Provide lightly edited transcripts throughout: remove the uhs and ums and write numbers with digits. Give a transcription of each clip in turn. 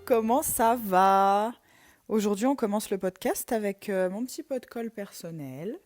comment ça va? Aujourd'hui, on commence le podcast avec mon petit pot de colle personnel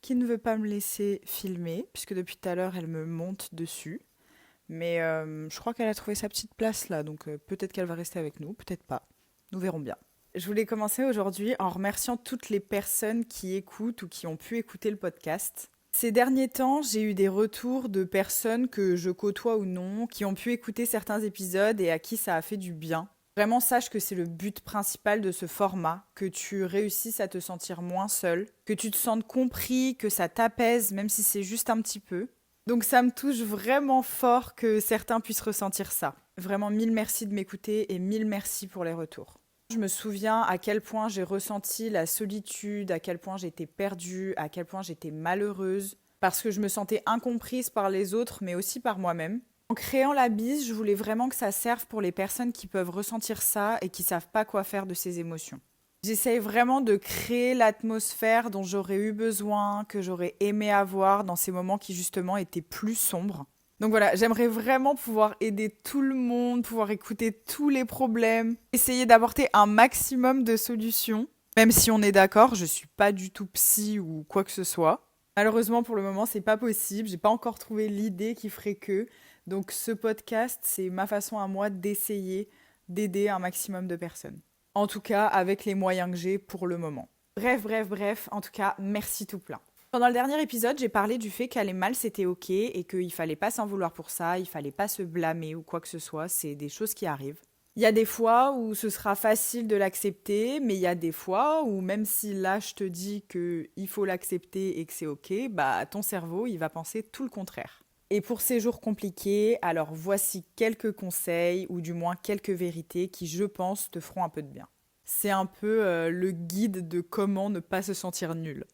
qui ne veut pas me laisser filmer, puisque depuis tout à l'heure, elle me monte dessus. Mais je crois qu'elle a trouvé sa petite place là, donc peut-être qu'elle va rester avec nous, peut-être pas. Nous verrons bien. Je voulais commencer aujourd'hui en remerciant toutes les personnes qui écoutent ou qui ont pu écouter le podcast. Ces derniers temps, j'ai eu des retours de personnes que je côtoie ou non, qui ont pu écouter certains épisodes et à qui ça a fait du bien. Vraiment, sache que c'est le but principal de ce format, que tu réussisses à te sentir moins seul, que tu te sentes compris, que ça t'apaise, même si c'est juste un petit peu. Donc ça me touche vraiment fort que certains puissent ressentir ça. Vraiment mille merci de m'écouter et mille merci pour les retours. Je me souviens à quel point j'ai ressenti la solitude, à quel point j'étais perdue, à quel point j'étais malheureuse, parce que je me sentais incomprise par les autres, mais aussi par moi-même. En créant la bise, je voulais vraiment que ça serve pour les personnes qui peuvent ressentir ça et qui savent pas quoi faire de ces émotions. J'essaye vraiment de créer l'atmosphère dont j'aurais eu besoin, que j'aurais aimé avoir dans ces moments qui justement étaient plus sombres. Donc voilà, j'aimerais vraiment pouvoir aider tout le monde, pouvoir écouter tous les problèmes, essayer d'apporter un maximum de solutions. Même si on est d'accord, je suis pas du tout psy ou quoi que ce soit. Malheureusement pour le moment, c'est pas possible, j'ai pas encore trouvé l'idée qui ferait que. Donc ce podcast, c'est ma façon à moi d'essayer d'aider un maximum de personnes. En tout cas, avec les moyens que j'ai pour le moment. Bref, en tout cas, merci tout plein. Pendant le dernier épisode, j'ai parlé du fait qu'aller mal, c'était ok et qu'il fallait pas s'en vouloir pour ça, il fallait pas se blâmer ou quoi que ce soit, c'est des choses qui arrivent. Il y a des fois où ce sera facile de l'accepter, mais il y a des fois où même si là je te dis qu'il faut l'accepter et que c'est ok, bah ton cerveau il va penser tout le contraire. Et pour ces jours compliqués, alors voici quelques conseils ou du moins quelques vérités qui je pense te feront un peu de bien. C'est un peu le guide de comment ne pas se sentir nul.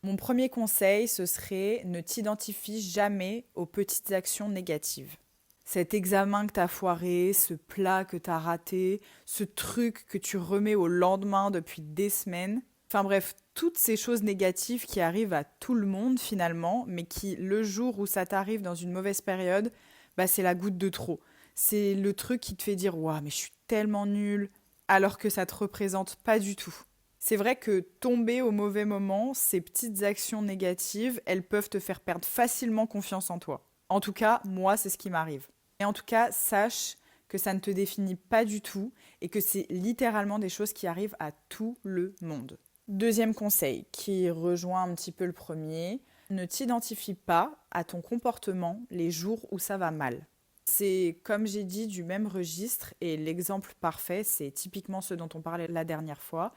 Mon premier conseil, ce serait ne t'identifie jamais aux petites actions négatives. Cet examen que t'as foiré, ce plat que t'as raté, ce truc que tu remets au lendemain depuis des semaines. Enfin bref, toutes ces choses négatives qui arrivent à tout le monde finalement, mais qui, le jour où ça t'arrive dans une mauvaise période, bah c'est la goutte de trop. C'est le truc qui te fait dire « Waouh, mais je suis tellement nulle », alors que ça te représente pas du tout. C'est vrai que tomber au mauvais moment, ces petites actions négatives, elles peuvent te faire perdre facilement confiance en toi. En tout cas, moi, c'est ce qui m'arrive. Et en tout cas, sache que ça ne te définit pas du tout et que c'est littéralement des choses qui arrivent à tout le monde. Deuxième conseil, qui rejoint un petit peu le premier, ne t'identifie pas à ton comportement les jours où ça va mal. C'est, comme j'ai dit, du même registre et l'exemple parfait, c'est typiquement ce dont on parlait la dernière fois.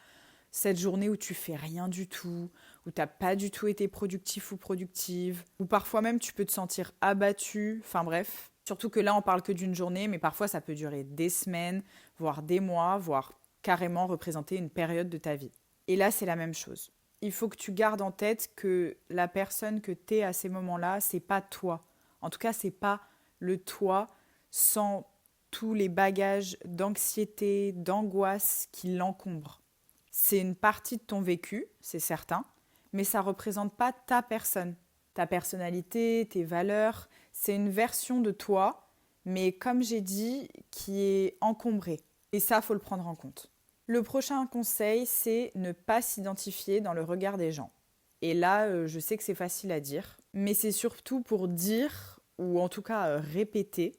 Cette journée où tu fais rien du tout, où t'as pas du tout été productif ou productive, où parfois même tu peux te sentir abattu, enfin bref. Surtout que là on parle que d'une journée, mais parfois ça peut durer des semaines, voire des mois, voire carrément représenter une période de ta vie. Et là c'est la même chose. Il faut que tu gardes en tête que la personne que t'es à ces moments-là, c'est pas toi. En tout cas, c'est pas le toi sans tous les bagages d'anxiété, d'angoisse qui l'encombrent. C'est une partie de ton vécu, c'est certain, mais ça ne représente pas ta personne, ta personnalité, tes valeurs. C'est une version de toi, mais comme j'ai dit, qui est encombrée. Et ça, faut le prendre en compte. Le prochain conseil, c'est ne pas s'identifier dans le regard des gens. Et là, je sais que c'est facile à dire, mais c'est surtout pour dire, ou en tout cas répéter,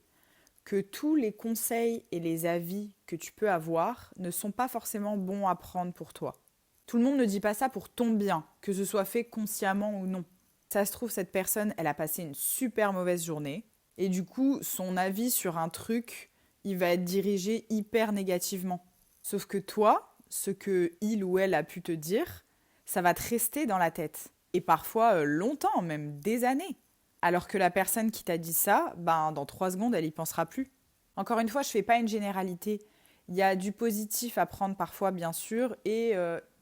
que tous les conseils et les avis que tu peux avoir ne sont pas forcément bons à prendre pour toi. Tout le monde ne dit pas ça pour ton bien, que ce soit fait consciemment ou non. Ça se trouve, cette personne, elle a passé une super mauvaise journée, et du coup, son avis sur un truc, il va être dirigé hyper négativement. Sauf que toi, ce que il ou elle a pu te dire, ça va te rester dans la tête. Et parfois longtemps, même des années. Alors que la personne qui t'a dit ça, ben, dans 3 secondes, elle y pensera plus. Encore une fois, je ne fais pas une généralité. Il y a du positif à prendre parfois, bien sûr, et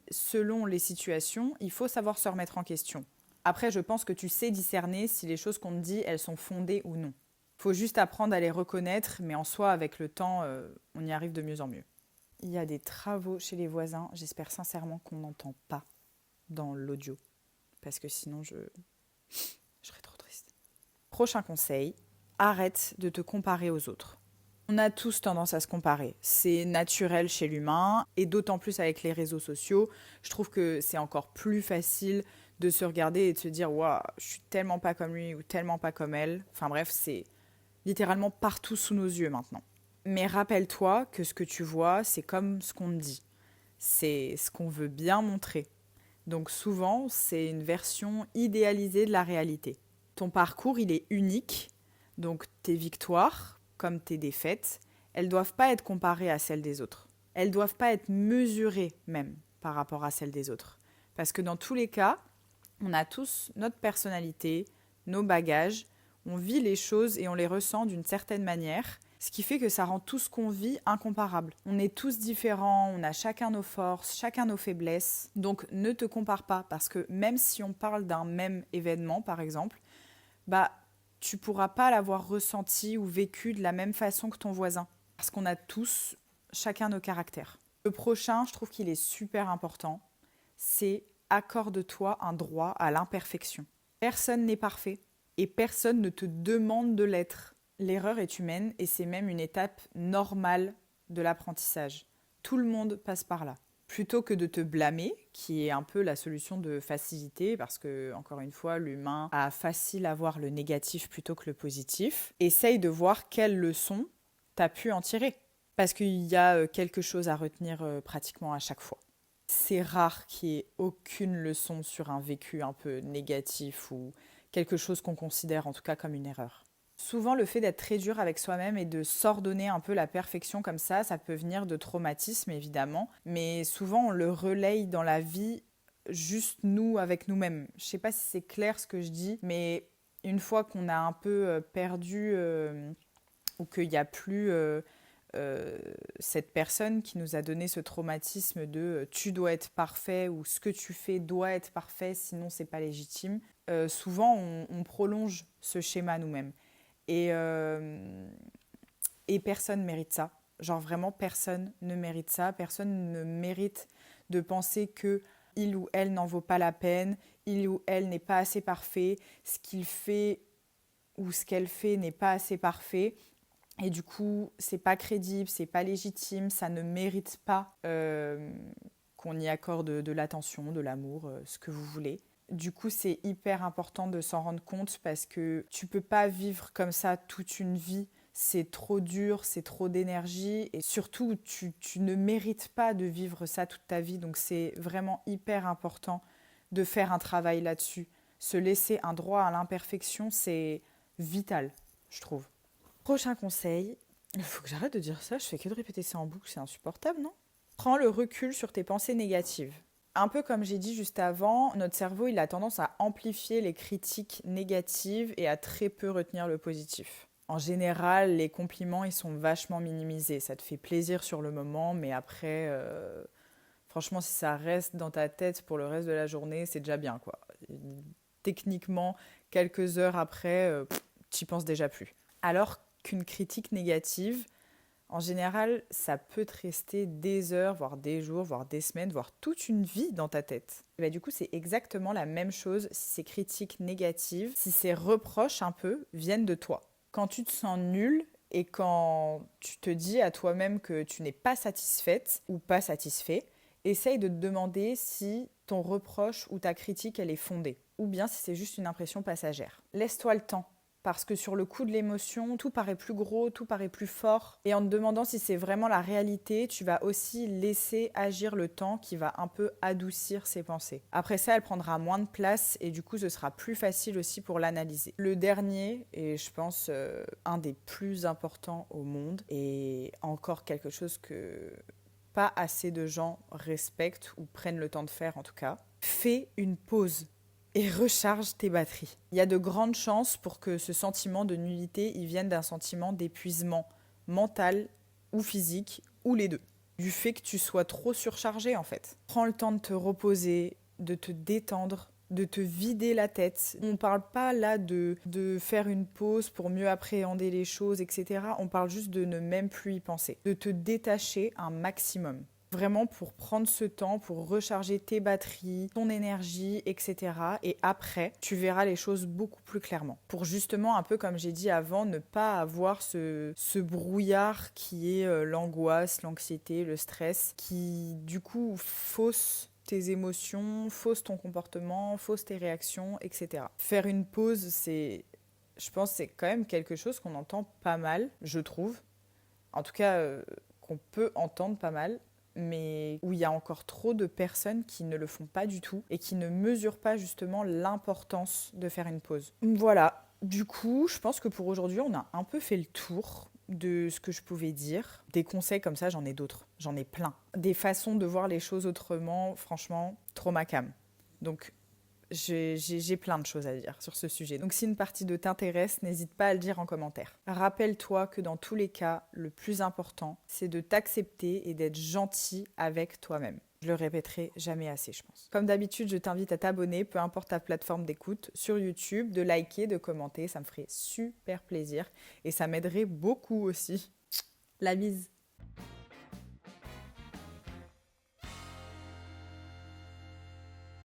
selon les situations, il faut savoir se remettre en question. Après, je pense que tu sais discerner si les choses qu'on te dit, elles sont fondées ou non. Il faut juste apprendre à les reconnaître, mais en soi, avec le temps, on y arrive de mieux en mieux. Il y a des travaux chez les voisins. J'espère sincèrement qu'on n'entend pas dans l'audio, parce que sinon, je serais trop triste. Prochain conseil, arrête de te comparer aux autres. On On a tous tendance à se comparer. C'est naturel chez l'humain et d'autant plus avec les réseaux sociaux. Je trouve que c'est encore plus facile de se regarder et de se dire waouh, je suis tellement pas comme lui ou tellement pas comme elle. Enfin bref, c'est littéralement partout sous nos yeux maintenant. Mais rappelle-toi que ce que tu vois, c'est comme ce qu'on te dit. C'est ce qu'on veut bien montrer. Donc souvent, c'est une version idéalisée de la réalité. Ton parcours, il est unique. Donc tes victoires, comme tes défaites, elles ne doivent pas être comparées à celles des autres. Elles ne doivent pas être mesurées même par rapport à celles des autres. Parce que dans tous les cas, on a tous notre personnalité, nos bagages, on vit les choses et on les ressent d'une certaine manière, ce qui fait que ça rend tout ce qu'on vit incomparable. On est tous différents, on a chacun nos forces, chacun nos faiblesses. Donc ne te compare pas, parce que même si on parle d'un même événement, par exemple, tu pourras pas l'avoir ressenti ou vécu de la même façon que ton voisin. Parce qu'on a tous chacun nos caractères. Le prochain, je trouve qu'il est super important, c'est accorde-toi un droit à l'imperfection. Personne n'est parfait et personne ne te demande de l'être. L'erreur est humaine et c'est même une étape normale de l'apprentissage. Tout le monde passe par là. Plutôt que de te blâmer, qui est un peu la solution de facilité, parce que, encore une fois, l'humain a facile à voir le négatif plutôt que le positif, essaye de voir quelle leçon t'as pu en tirer. Parce qu'il y a quelque chose à retenir pratiquement à chaque fois. C'est rare qu'il y ait aucune leçon sur un vécu un peu négatif ou quelque chose qu'on considère en tout cas comme une erreur. Souvent, le fait d'être très dur avec soi-même et de s'ordonner un peu la perfection comme ça peut venir de traumatisme évidemment, mais souvent on le relaye dans la vie juste nous avec nous-mêmes. Je sais pas si c'est clair ce que je dis, mais une fois qu'on a un peu perdu ou qu'il n'y a plus cette personne qui nous a donné ce traumatisme de tu dois être parfait ou ce que tu fais doit être parfait sinon c'est pas légitime, souvent on prolonge ce schéma nous-mêmes. Et personne ne mérite ça. Genre vraiment, personne ne mérite ça. Personne ne mérite de penser que il ou elle n'en vaut pas la peine, il ou elle n'est pas assez parfait, ce qu'il fait ou ce qu'elle fait n'est pas assez parfait. Et du coup, c'est pas crédible, c'est pas légitime, ça ne mérite pas qu'on y accorde de l'attention, de l'amour, ce que vous voulez. Du coup, c'est hyper important de s'en rendre compte parce que tu peux pas vivre comme ça toute une vie. C'est trop dur, c'est trop d'énergie et surtout, tu ne mérites pas de vivre ça toute ta vie. Donc, c'est vraiment hyper important de faire un travail là-dessus. Se laisser un droit à l'imperfection, c'est vital, je trouve. Prochain conseil, il faut que j'arrête de dire ça, je fais que de répéter ça en boucle, c'est insupportable, non ? Prends le recul sur tes pensées négatives. Un peu comme j'ai dit juste avant, notre cerveau il a tendance à amplifier les critiques négatives et à très peu retenir le positif. En général, les compliments ils sont vachement minimisés. Ça te fait plaisir sur le moment, mais après, franchement, si ça reste dans ta tête pour le reste de la journée, c'est déjà bien, quoi. Techniquement, quelques heures après, t'y penses déjà plus. Alors qu'une critique négative, en général, ça peut te rester des heures, voire des jours, voire des semaines, voire toute une vie dans ta tête. Et du coup, c'est exactement la même chose si ces critiques négatives, si ces reproches un peu viennent de toi. Quand tu te sens nul et quand tu te dis à toi-même que tu n'es pas satisfaite ou pas satisfait, essaye de te demander si ton reproche ou ta critique, elle est fondée. Ou bien si c'est juste une impression passagère. Laisse-toi le temps. Parce que sur le coup de l'émotion, tout paraît plus gros, tout paraît plus fort. Et en te demandant si c'est vraiment la réalité, tu vas aussi laisser agir le temps qui va un peu adoucir ces pensées. Après ça, elle prendra moins de place et du coup, ce sera plus facile aussi pour l'analyser. Le dernier, et je pense un des plus importants au monde, et encore quelque chose que pas assez de gens respectent ou prennent le temps de faire en tout cas, fais une pause. Et recharge tes batteries. Il y a de grandes chances pour que ce sentiment de nullité il vienne d'un sentiment d'épuisement mental ou physique, ou les deux. Du fait que tu sois trop surchargé en fait. Prends le temps de te reposer, de te détendre, de te vider la tête. On ne parle pas là de faire une pause pour mieux appréhender les choses, etc. On parle juste de ne même plus y penser. De te détacher un maximum. Vraiment pour prendre ce temps, pour recharger tes batteries, ton énergie, etc. Et après, tu verras les choses beaucoup plus clairement. Pour justement, un peu comme j'ai dit avant, ne pas avoir ce brouillard qui est l'angoisse, l'anxiété, le stress, qui du coup fausse tes émotions, fausse ton comportement, fausse tes réactions, etc. Faire une pause, je pense que c'est quand même quelque chose qu'on entend pas mal, je trouve. En tout cas, qu'on peut entendre pas mal, mais où il y a encore trop de personnes qui ne le font pas du tout et qui ne mesurent pas justement l'importance de faire une pause. Voilà, du coup, je pense que pour aujourd'hui, on a un peu fait le tour de ce que je pouvais dire. Des conseils comme ça, j'en ai d'autres, j'en ai plein. Des façons de voir les choses autrement, franchement, trop ma came. Donc, j'ai plein de choses à dire sur ce sujet. Donc si une partie de t'intéresse, n'hésite pas à le dire en commentaire. Rappelle-toi que dans tous les cas, le plus important, c'est de t'accepter et d'être gentil avec toi-même. Je le répéterai jamais assez, je pense. Comme d'habitude, je t'invite à t'abonner, peu importe ta plateforme d'écoute, sur YouTube, de liker, de commenter, ça me ferait super plaisir et ça m'aiderait beaucoup aussi. La bise.